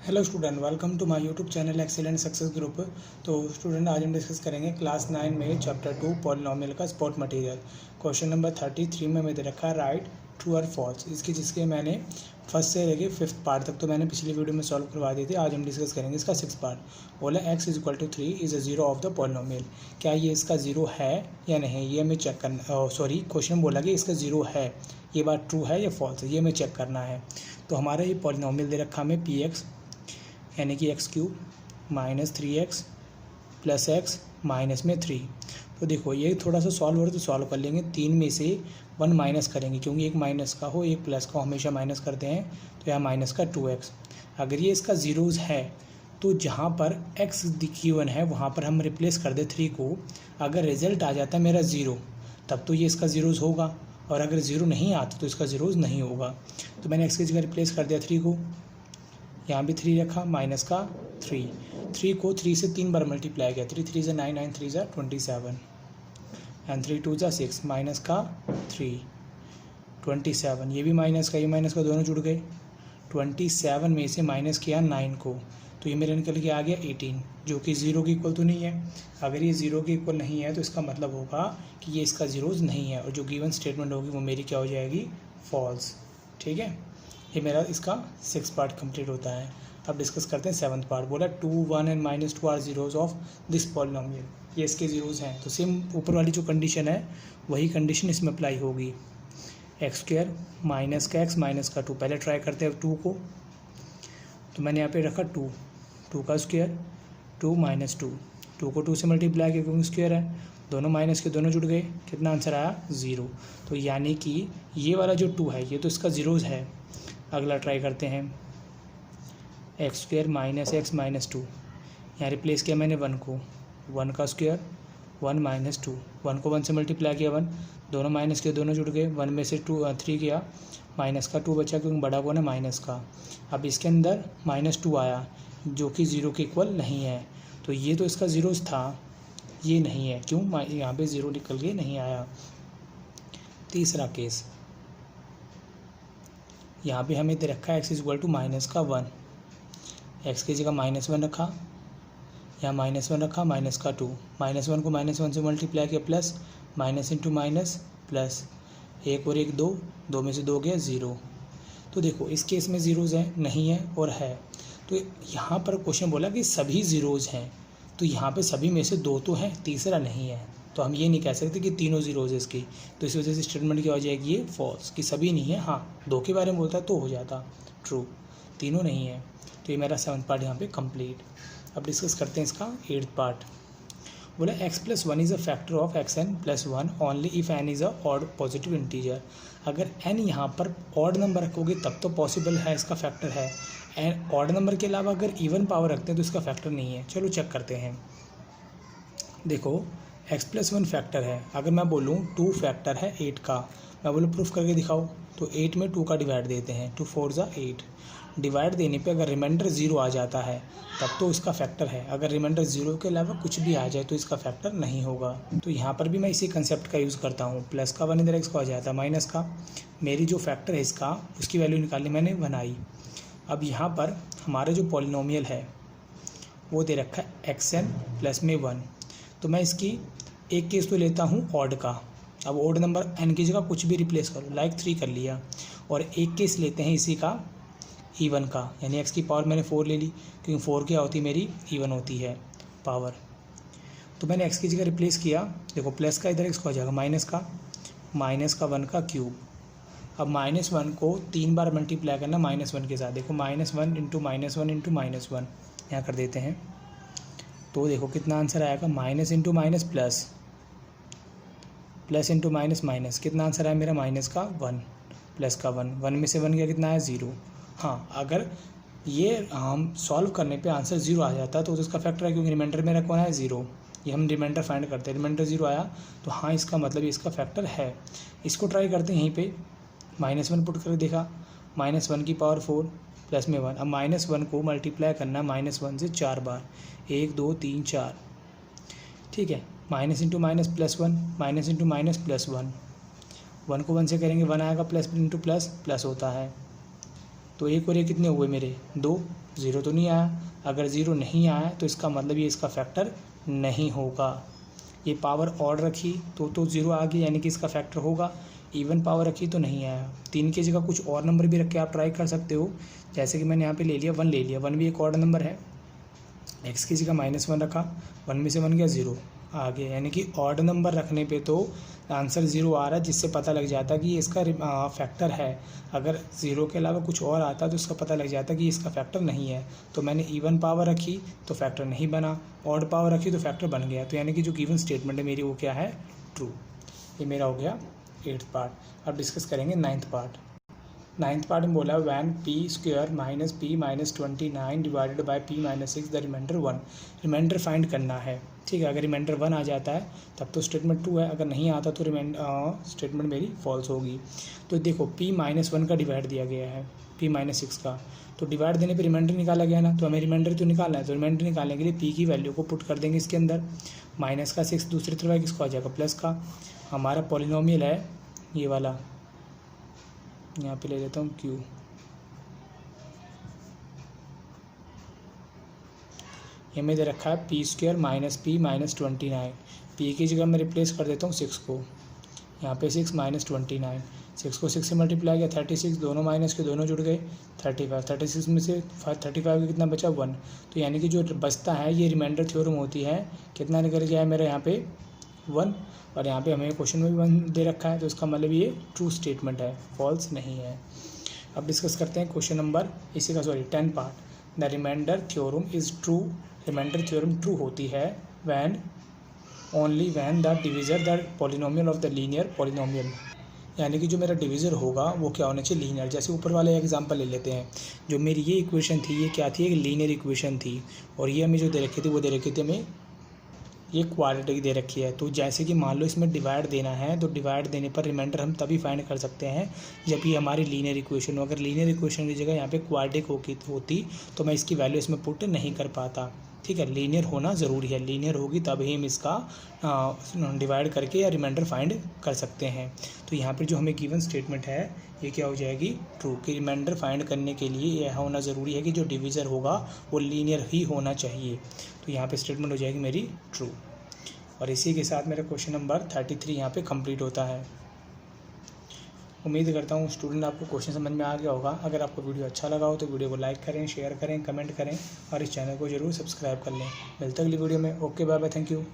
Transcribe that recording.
Hello student, welcome to my YouTube channel excellent success group. तो student, आज हम discuss करेंगे क्लास 9 में चैप्टर 2 पॉलिनोमियल का सपोर्ट मटेरियल। क्वेश्चन नंबर 33 में मैं दे रखा है राइट, ट्रू और फॉल्स। जिसके मैंने फर्स्ट से लेके फिफ्थ पार्ट तक तो मैंने पिछली वीडियो में सॉल्व करवा दी थी। आज हम डिस्कस करेंगे इसका सिक्स पार्ट। बोला x is equal to 3 is a zero of the polynomial. क्या ये इसका जीरो है या नहीं, ये हमें चेक करना। सॉरी, क्वेश्चन बोला कि इसका जीरो है, ये बात ट्रू है या फॉल्स है, ये हमें चेक करना है। तो हमारा ये पॉलिनोमियल दे रखा हमें px यानी कि x cube minus 3x plus x minus में 3। तो देखो ये थोड़ा सा सॉल्व हो रहा है तो सॉल्व कर लेंगे। 3 में से 1 माइनस करेंगे, क्योंकि एक माइनस का हो एक प्लस का हमेशा माइनस करते हैं। तो यहाँ माइनस का 2x। अगर ये इसका ज़ीरोज़ है तो जहाँ पर x गिवन है वहाँ पर हम रिप्लेस कर दे 3 को। अगर रिजल्ट आ जाता है मेरा ज़ीरो तब तो ये इसका ज़ीरोज़ होगा, और अगर ज़ीरो नहीं आता तो इसका ज़ीरोज़ नहीं होगा। तो मैंने x की जगह रिप्लेस कर दिया 3 को, यहाँ भी 3 रखा, माइनस का 3 को 3 से 3 बार मल्टीप्लाई किया। 3 3 9 9 3 27 एंड 3 2 6 माइनस का 3 27। ये भी माइनस का, ये माइनस का दोनों जुड़ गए। 27 में से माइनस किया 9 को, तो ये मेरा निकल के आ गया 18, जो कि ज़ीरो के इक्वल तो नहीं है। अगर ये ज़ीरो के इक्वल नहीं है तो इसका मतलब होगा कि ये इसका ज़ीरोज़ नहीं है, और जो गिवन स्टेटमेंट होगी वो मेरी क्या हो जाएगी, फॉल्स। ठीक है, ये मेरा इसका 6 पार्ट कंप्लीट होता है। अब डिस्कस करते हैं 7th पार्ट। बोला 2 1 and -2 are zeros of this polynomial. ये इसके जीरोज़ हैं, तो सेम ऊपर वाली जो कंडीशन है वही कंडीशन इसमें अप्लाई होगी। एक्स स्क्वायर माइनस का एक्स माइनस का 2। पहले ट्राई करते हैं 2 को, तो मैंने यहाँ पे रखा 2 का स्क्वायर 2 माइनस 2 को 2 से मल्टीप्लाई किया क्योंकि स्क्वायर है, दोनों माइनस के दोनों जुड़ गए। कितना आंसर आया, 0। तो यानी कि ये वाला जो 2 है ये तो इसका ज़ीरोज़ है। अगला ट्राई करते हैं x square minus x minus 2। यहाँ रिप्लेस किया मैंने 1 को, 1 का स्क्वायर 1 माइनस 2, 1 को 1 से मल्टीप्लाई किया 1, दोनों माइनस के दोनों जुड़ गए। 1 में से 3 किया, माइनस का 2 बचा क्योंकि बड़ा कौन है, माइनस का। अब इसके अंदर -2 आया जो कि ज़ीरो के इक्वल नहीं है, तो ये तो इसका ज़ीरोज़ था, ये नहीं है। क्यों, यहाँ पे ज़ीरो निकल के नहीं आया। तीसरा केस, यहाँ पे हमें दे रखा है x is equal to minus का 1। एक्स की जगह -1 रखा, यहाँ -1 रखा, माइनस का 2, -1 को -1 से मल्टीप्लाई किया, plus minus into minus plus, 1 और 1 2, 2 में से 2 गया 0। तो देखो इस केस में ज़ीरोज़ हैं, नहीं है और है। तो यहाँ पर क्वेश्चन बोला कि सभी ज़ीरोज़ हैं, तो यहाँ पे सभी में से 2 तो हैं, तीसरा नहीं है। तो हम ये नहीं कह सकते कि तीनों ज़ीरोज़ है इसकी। तो इस वजह से स्टेटमेंट क्या हो जाएगी, ये फॉल्स, कि सभी नहीं है। हाँ, 2 के बारे में बोलता है तो हो जाता ट्रू, तीनों नहीं है। तो ये मेरा 7th पार्ट यहाँ पे कंप्लीट। अब डिस्कस करते हैं इसका 8th पार्ट। बोला x + 1 is a factor of xn + 1 only if n is a odd positive integer. अगर n यहाँ पर ऑड नंबर रखोगे तब तो पॉसिबल है, इसका फैक्टर है। एंड ऑड नंबर के अलावा अगर इवन पावर रखते हैं तो इसका फैक्टर नहीं है। चलो चेक करते हैं। देखो x + 1 फैक्टर है, अगर मैं बोलूँ 2 फैक्टर है 8 का, मैं बोलूँ प्रूफ करके दिखाओ, तो 8 में 2 का डिवाइड देते हैं, 2 4 ज़ा 8। डिवाइड देने पे अगर रिमाइंडर 0 आ जाता है तब तो इसका फैक्टर है। अगर रिमाइंडर 0 के अलावा कुछ भी आ जाए तो इसका फैक्टर नहीं होगा। तो यहाँ पर भी मैं इसी कंसेप्ट का यूज़ करता हूँ। प्लस का 1 इधर x को आ जाता है, माइनस का मेरी जो फैक्टर है इसका, उसकी वैल्यू निकालनी मैंने बनाई। अब यहाँ पर हमारा जो पॉलिनोमियल है वो दे रखा है xn + में 1। तो मैं इसकी एक केस तो लेता हूँ ऑड का। अब ऑड नंबर n की जगह कुछ भी रिप्लेस करो, लाइक 3 कर लिया। और एक केस लेते हैं इसी का इवन का, यानी x की पावर मैंने 4 ले ली, क्योंकि 4 क्या होती है मेरी, इवन होती है पावर। तो मैंने x की जगह रिप्लेस किया। देखो प्लस का इधर x को आ जाएगा, माइनस का 1 का क्यूब। अब -1 को 3 बार मल्टीप्लाई करना -1 के साथ। देखो -1 इंटू -1 इंटू -1 यहाँ कर देते हैं, तो देखो कितना आंसर आएगा, minus into minus plus, plus into minus minus. कितना आंसर आया मेरा, माइनस का 1 प्लस का 1, 1 में से 1 गया, कितना आया 0। हाँ, अगर ये हम सॉल्व करने पे आंसर 0 आ जाता तो इसका फैक्टर है, क्योंकि रिमाइंडर मेरा कौन है, 0। ये हम रिमाइंडर फाइंड करते हैं, रिमाइंडर 0 आया तो हाँ इसका मतलब इसका फैक्टर है। इसको ट्राई करते हैं यहीं पे, -1 पुट करके देखा, -1 की पावर 4 प्लस में 1। अब -1 को मल्टीप्लाई करना -1 से 4 बार, 1 2 3 4, ठीक है। Minus into minus plus 1, minus into minus plus 1, 1 को 1 से करेंगे 1 आएगा, प्लस इंटू प्लस प्लस होता है। तो 1 और 1 कितने हुए मेरे, 2। ज़ीरो तो नहीं आया। अगर ज़ीरो नहीं आया तो इसका मतलब ये इसका फैक्टर नहीं होगा। ये पावर ऑड रखी तो ज़ीरो आ गया, यानी कि इसका फैक्टर होगा। इवन पावर रखी तो नहीं आया। 3 की जगह कुछ और नंबर भी रख के आप ट्राई कर सकते हो, जैसे कि मैंने यहाँ पे ले लिया 1 ले लिया। 1 भी एक ऑड नंबर है। एक्स की जगह -1 रखा, 1 में से 1 गया 0 आ गया, यानी कि ऑड नंबर रखने पे तो आंसर 0 आ रहा है, जिससे पता लग जाता कि ये इसका फैक्टर है। अगर 0 के अलावा कुछ और आता तो इसका पता लग जाता कि इसका फैक्टर नहीं है। तो मैंने इवन पावर रखी तो फैक्टर नहीं बना, ऑड पावर रखी तो फैक्टर बन गया। तो यानी कि जो गिवन स्टेटमेंट है मेरी वो क्या है, ट्रू। ये मेरा हो गया 8th पार्ट। अब डिस्कस करेंगे 9th पार्ट। 9th पार्ट में बोला when p square minus p minus 29 divided by p minus 6 the remainder 1। Remainder find करना है, ठीक है। अगर रिमाइंडर 1 आ जाता है तब तो स्टेटमेंट ट्रू है, अगर नहीं आता तो स्टेटमेंट मेरी फॉल्स होगी। तो देखो p -1 का डिवाइड दिया गया है p -6 का, तो डिवाइड देने पे रिमाइंडर निकाला गया ना, तो हमें रिमाइंडर तो निकालना है। तो रिमाइंडर निकालने के लिए p की वैल्यू को पुट कर देंगे इसके अंदर। माइनस का 6 दूसरी तरफ किसको आ जाएगा, प्लस का। हमारा पॉलिनोमियल है ये वाला, यहाँ पे ले लेता हूँ q। ये में दे रखा है p square minus p minus 29। p की जगह मैं रिप्लेस कर देता हूँ 6 को, यहाँ पे 6 माइनस 29। 6 को 6 से मल्टीप्लाई किया 36, दोनों माइनस के दोनों जुड़ गए 35। 36 में से 35 का कितना बचा 1। तो यानी कि जो बचता है ये रिमाइंडर थ्योरम होती है। कितना निकल गया है मेरा यहाँ पे 1, और यहाँ पे हमें क्वेश्चन में भी 1 दे रखा है, तो इसका मतलब ये ट्रू स्टेटमेंट है, फॉल्स नहीं है। अब डिस्कस करते हैं question number 10 part. The remainder theorem is true. Remainder theorem true होती है when only when the divisor the polynomial of the linear polynomial, यानी कि जो मेरा डिविज़र होगा वो क्या होना चाहिए, लीनियर। जैसे ऊपर वाले एग्जांपल ले लेते हैं, जो मेरी ये इक्वेशन थी ये क्या थी, एक लीनियर इक्वेशन थी, और ये हमें जो दे रखी थी वो दे रखी थी हमें ये क्वाड्रेटिक दे रखी है। तो जैसे कि मान लो इसमें डिवाइड देना है, तो डिवाइड देने पर रिमाइंडर हम तभी फाइंड कर सकते हैं जब ये हमारी लीनियर इक्वेशन हो। अगर लीनियर इक्वेशन की जगह यहाँ पे क्वाड्रेटिक होती तो मैं इसकी वैल्यू इसमें पुट नहीं कर पाता, ठीक है। लीनियर होना ज़रूरी है, लीनियर होगी तभी हम इसका डिवाइड करके या रिमाइंडर फाइंड कर सकते हैं। तो यहाँ पर जो हमें गिवन स्टेटमेंट है ये क्या हो जाएगी, ट्रू। कि रिमाइंडर फाइंड करने के लिए यह होना ज़रूरी है कि जो डिविज़र होगा वो लीनियर ही होना चाहिए। तो यहाँ पे स्टेटमेंट हो जाएगी मेरी ट्रू। और इसी के साथ मेरा क्वेश्चन नंबर 33 यहाँ पे कंप्लीट होता है। उम्मीद करता हूँ स्टूडेंट आपको क्वेश्चन समझ में आ गया होगा। अगर आपको वीडियो अच्छा लगा हो तो वीडियो को लाइक करें, शेयर करें, कमेंट करें और इस चैनल को ज़रूर सब्सक्राइब कर लें। मिलते हैं अगली वीडियो में। Okay bye bye, thank you.